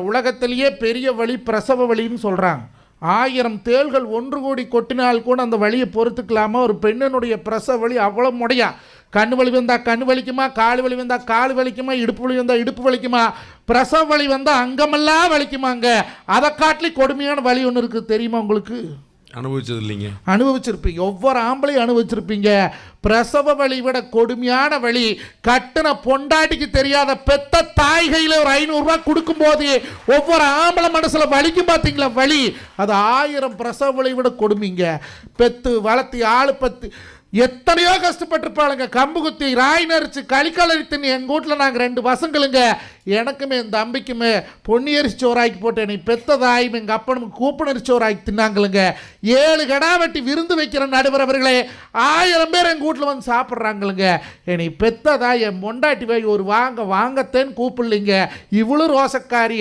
உலகத்திலேயே பெரிய வலி பிரசவ வலின்னு சொல்கிறாங்க. 1000 தேள்கள் ஒன்று கூடி கொட்டினால் கூட அந்த வலியை பொறுத்துக்கலாமா? ஒரு பெண்ணினுடைய பிரசவ வலி அவ்வளோ முடையா. கண் வலி வந்தால் கண் வலிக்குமா, கால் வலி வந்தால் கால் வலிக்குமா, இடுப்பு வலி வந்தால் இடுப்பு வலிக்குமா, பிரசவ வலி வந்தால் அங்கமெல்லாம் வலிக்குமாங்க. அதை காட்டிலே கொடுமையான வலி ஒன்று இருக்குது தெரியுமா உங்களுக்கு? அனுபவிச்சது இல்லைங்க. அனுபவிச்சிருப்பீங்க, ஒவ்வொரு ஆம்பளையும் அனுபவிச்சிருப்பீங்க. பிரசவ வலி விட கொடுமையான வலி கட்டுன பொண்டாட்டிக்கு தெரியாத பெத்த தாய் கையில் ஒரு 500 ரூபாய் கொடுக்கும் போது ஒவ்வொரு ஆம்பளை மனசுல வலிக்கும் பார்த்தீங்களா வலி. அது 1000 பிரசவ வலி விட கொடுமைங்க. பெத்து வளர்த்தி ஆளு பத்து எத்தனையோ கஷ்டப்பட்டுருப்பாளுங்க. கம்பு குத்தி ராய் நரிச்சு களிக்கால் அரித்துன்னு எங்கள் வீட்டில் நாங்கள் 2 பசங்களுங்க. எனக்குமே என் தம்பிக்குமே பொன்னி அரிசி சோறாக்கி போட்டு என்னை பெத்த தாயும் எங்கள் அப்பனுக்கு கூப்பன் சோறாக்கி தின்னாங்களுங்க. 7 கடா வெட்டி விருந்து வைக்கிற நடுவர் அவர்களே, 1000 பேர் எங்கள் வீட்டில் வந்து சாப்பிட்றாங்களுங்க. என்னை பெத்த தாய் என் பொண்டாட்டி வாய் ஒரு வாங்கத்தேன்னு கூப்பிடலிங்க. இவ்வளோ ரோசக்காரி.